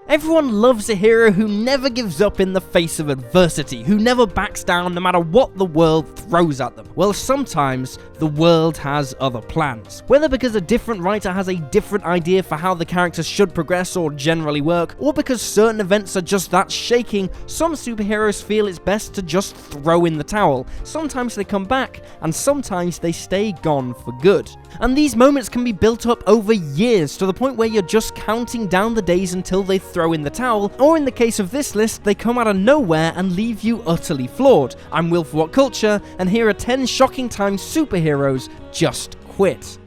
Everyone loves a hero who never gives up in the face of adversity, who never backs down no matter what the world throws at them. Well, sometimes the world has other plans. Whether because a different writer has a different idea for how the characters should progress or generally work, or because certain events are just that shaking, some superheroes feel it's best to just throw in the towel. Sometimes they come back, and sometimes they stay gone for good. And these moments can be built up over years, to the point where you're just counting down the days until they throw in the towel, or in the case of this list, they come out of nowhere and leave you utterly floored. I'm Will for What Culture, and here are 10 shocking times superheroes just quit.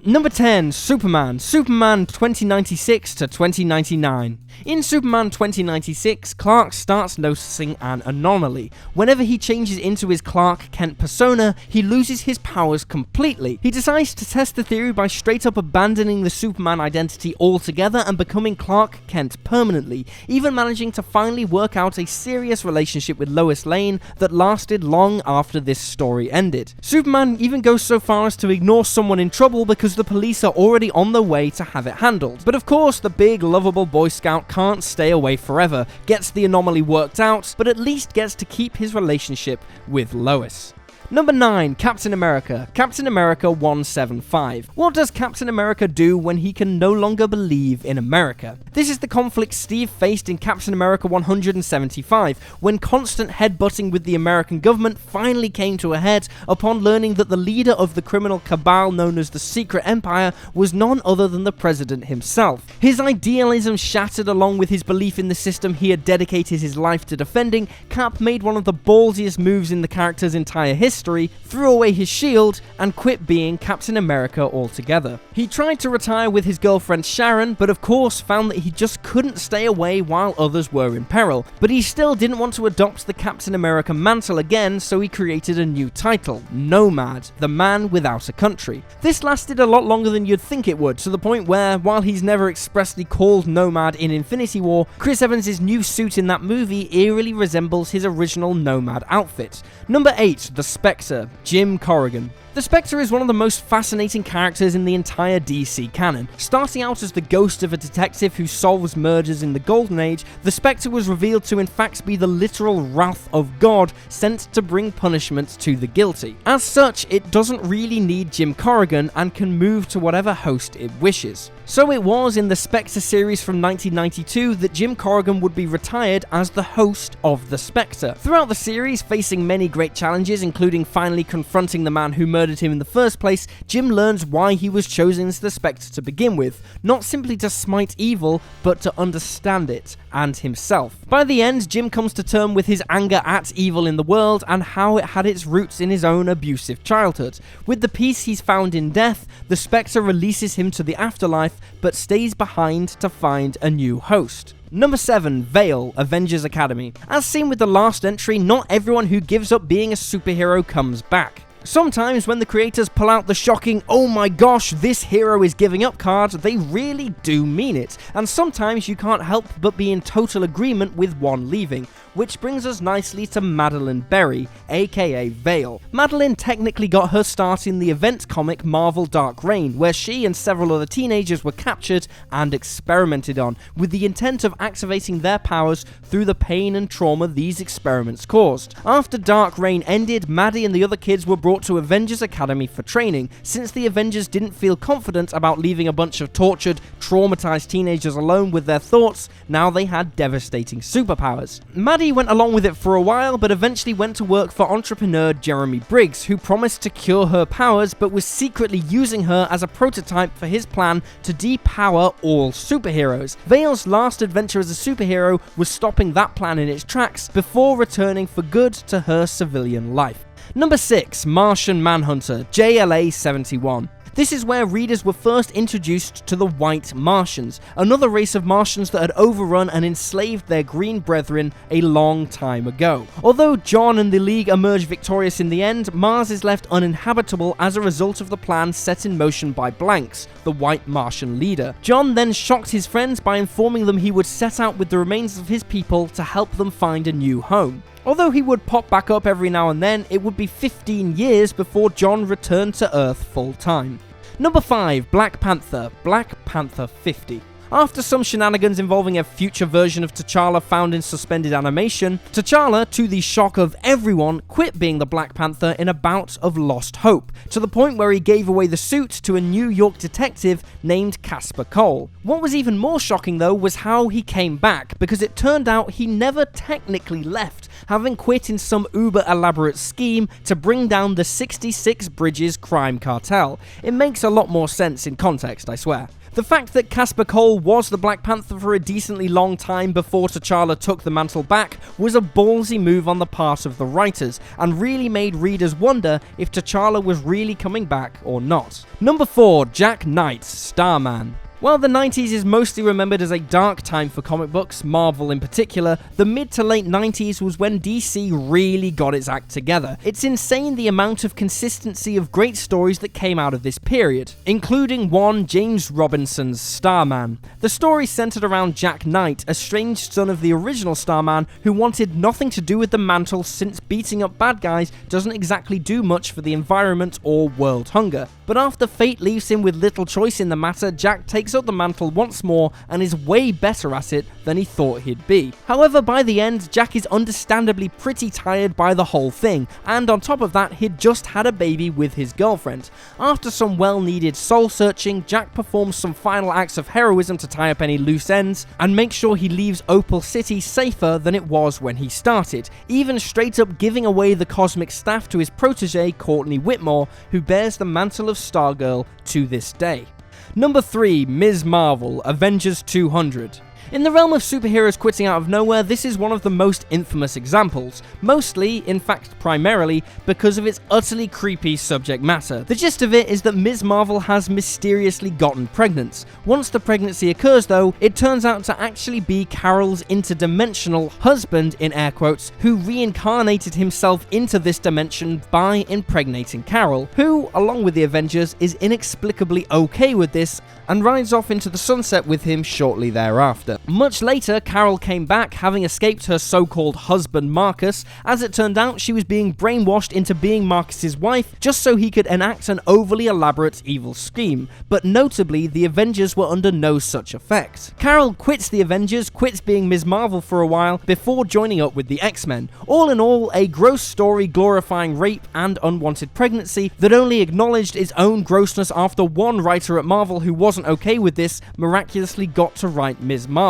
Number 10, Superman 2096 to 2099. In Superman 2096, Clark starts noticing an anomaly. Whenever he changes into his Clark Kent persona, he loses his powers completely. He decides to test the theory by straight up abandoning the Superman identity altogether and becoming Clark Kent permanently, even managing to finally work out a serious relationship with Lois Lane that lasted long after this story ended. Superman even goes so far as to ignore someone in trouble because the police are already on their way to have it handled. But of course, the big lovable Boy Scout can't stay away forever, gets the anomaly worked out, but at least gets to keep his relationship with Lois. Number 9, Captain America 175. What does Captain America do when he can no longer believe in America? This is the conflict Steve faced in Captain America 175, when constant headbutting with the American government finally came to a head upon learning that the leader of the criminal cabal known as the Secret Empire was none other than the president himself. His idealism shattered along with his belief in the system he had dedicated his life to defending, Cap made one of the ballsiest moves in the character's entire history, threw away his shield, and quit being Captain America altogether. He tried to retire with his girlfriend Sharon, but of course found that he just couldn't stay away while others were in peril. But he still didn't want to adopt the Captain America mantle again, so he created a new title, Nomad, the Man Without a Country. This lasted a lot longer than you'd think it would, to the point where, while he's never expressly called Nomad in Infinity War, Chris Evans' new suit in that movie eerily resembles his original Nomad outfit. Number 8, the SPECTRE, Jim Corrigan. The Spectre is one of the most fascinating characters in the entire DC canon. Starting out as the ghost of a detective who solves murders in the Golden Age, the Spectre was revealed to in fact be the literal wrath of God sent to bring punishment to the guilty. As such, it doesn't really need Jim Corrigan and can move to whatever host it wishes. So it was in the Spectre series from 1992 that Jim Corrigan would be retired as the host of the Spectre. Throughout the series, facing many great challenges, including finally confronting the man who murdered him in the first place, Jim learns why he was chosen as the Spectre to begin with, not simply to smite evil, but to understand it and himself. By the end, Jim comes to terms with his anger at evil in the world and how it had its roots in his own abusive childhood. With the peace he's found in death, the Spectre releases him to the afterlife, but stays behind to find a new host. Number 7, Vale, Avengers Academy. As seen with the last entry, not everyone who gives up being a superhero comes back. Sometimes when the creators pull out the shocking, "oh my gosh, this hero is giving up" card, they really do mean it, and sometimes you can't help but be in total agreement with one leaving. Which brings us nicely to Madeline Berry, aka Vale. Madeline technically got her start in the event comic Marvel Dark Reign, where she and several other teenagers were captured and experimented on, with the intent of activating their powers through the pain and trauma these experiments caused. After Dark Reign ended, Maddie and the other kids were brought to Avengers Academy for training. Since the Avengers didn't feel confident about leaving a bunch of tortured, traumatized teenagers alone with their thoughts, now they had devastating superpowers. Maddie went along with it for a while, but eventually went to work for entrepreneur Jeremy Briggs, who promised to cure her powers, but was secretly using her as a prototype for his plan to depower all superheroes. Vale's last adventure as a superhero was stopping that plan in its tracks before returning for good to her civilian life. Number 6, Martian Manhunter, JLA 71. This is where readers were first introduced to the White Martians, another race of Martians that had overrun and enslaved their green brethren a long time ago. Although John and the League emerged victorious in the end, Mars is left uninhabitable as a result of the plan set in motion by Blanks, the White Martian leader. John then shocked his friends by informing them he would set out with the remains of his people to help them find a new home. Although he would pop back up every now and then, it would be 15 years before John returned to Earth full time. Number 5, Black Panther, Black Panther 50. After some shenanigans involving a future version of T'Challa found in suspended animation, T'Challa, to the shock of everyone, quit being the Black Panther in a bout of lost hope, to the point where he gave away the suit to a New York detective named Casper Cole. What was even more shocking though was how he came back, because it turned out he never technically left, having quit in some uber elaborate scheme to bring down the 66 Bridges crime cartel. It makes a lot more sense in context, I swear. The fact that Casper Cole was the Black Panther for a decently long time before T'Challa took the mantle back was a ballsy move on the part of the writers, and really made readers wonder if T'Challa was really coming back or not. Number 4, Jack Knight's Starman. While the 90s is mostly remembered as a dark time for comic books, Marvel in particular, the mid to late 90s was when DC really got its act together. It's insane the amount of consistency of great stories that came out of this period, including one James Robinson's Starman. The story centered around Jack Knight, a estranged son of the original Starman who wanted nothing to do with the mantle since beating up bad guys doesn't exactly do much for the environment or world hunger. But after fate leaves him with little choice in the matter, Jack takes up the mantle once more and is way better at it than he thought he'd be. However, by the end, Jack is understandably pretty tired by the whole thing, and on top of that, he'd just had a baby with his girlfriend. After some well-needed soul-searching, Jack performs some final acts of heroism to tie up any loose ends, and make sure he leaves Opal City safer than it was when he started, even straight up giving away the cosmic staff to his protege Courtney Whitmore, who bears the mantle of Stargirl to this day. Number 3, Ms. Marvel, Avengers 200. In the realm of superheroes quitting out of nowhere, this is one of the most infamous examples, mostly, in fact primarily, because of its utterly creepy subject matter. The gist of it is that Ms. Marvel has mysteriously gotten pregnant. Once the pregnancy occurs though, it turns out to actually be Carol's interdimensional husband, in air quotes, who reincarnated himself into this dimension by impregnating Carol, who, along with the Avengers, is inexplicably okay with this and rides off into the sunset with him shortly thereafter. Much later, Carol came back, having escaped her so-called husband Marcus. As it turned out, she was being brainwashed into being Marcus's wife just so he could enact an overly elaborate evil scheme, but notably, the Avengers were under no such effect. Carol quits the Avengers, quits being Ms. Marvel for a while, before joining up with the X-Men. All in all, a gross story glorifying rape and unwanted pregnancy that only acknowledged its own grossness after one writer at Marvel who wasn't okay with this miraculously got to write Ms. Marvel.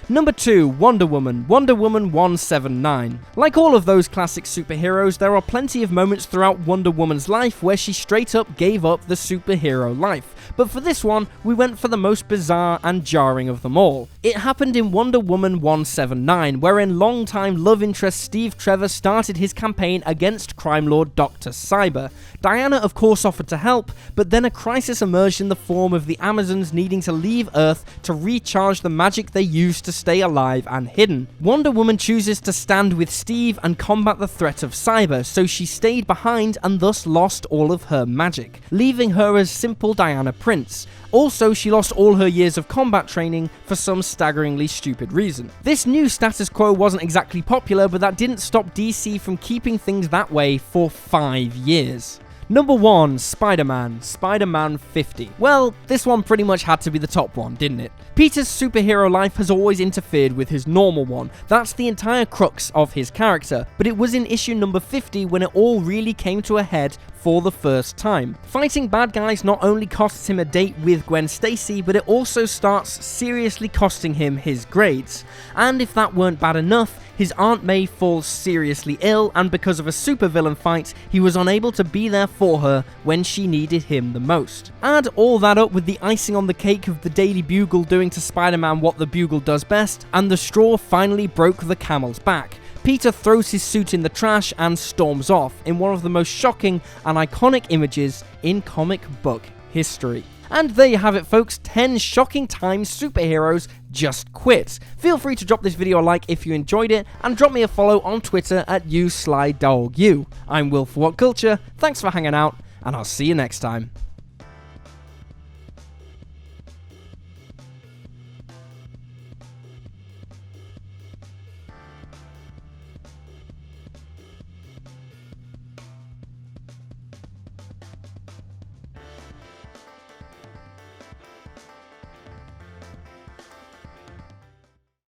Number 2, Wonder Woman, Wonder Woman 179. Like all of those classic superheroes, there are plenty of moments throughout Wonder Woman's life where she straight up gave up the superhero life. But for this one, we went for the most bizarre and jarring of them all. It happened in Wonder Woman 179, wherein longtime love interest Steve Trevor started his campaign against crime lord Dr. Cyber. Diana of course offered to help, but then a crisis emerged in the form of the Amazons needing to leave Earth to recharge the magic they used to stay alive and hidden. Wonder Woman chooses to stand with Steve and combat the threat of Cyber, so she stayed behind and thus lost all of her magic, leaving her as simple Diana Prince. Also, she lost all her years of combat training for some staggeringly stupid reason. This new status quo wasn't exactly popular, but that didn't stop DC from keeping things that way for 5 years. Number 1, Spider-Man, Spider-Man 50. Well, this one pretty much had to be the top one, didn't it? Peter's superhero life has always interfered with his normal one. That's the entire crux of his character. But it was in issue number 50 when it all really came to a head for the first time. Fighting bad guys not only costs him a date with Gwen Stacy, but it also starts seriously costing him his grades. And if that weren't bad enough, his Aunt May falls seriously ill, and because of a supervillain fight, he was unable to be there for her when she needed him the most. Add all that up with the icing on the cake of the Daily Bugle doing to Spider-Man what the Bugle does best, and the straw finally broke the camel's back. Peter throws his suit in the trash and storms off in one of the most shocking and iconic images in comic book history. And there you have it folks, 10 shocking times superheroes just quit. Feel free to drop this video a like if you enjoyed it, and drop me a follow on Twitter at @YouSlyDogU. I'm Will for What Culture, thanks for hanging out, and I'll see you next time.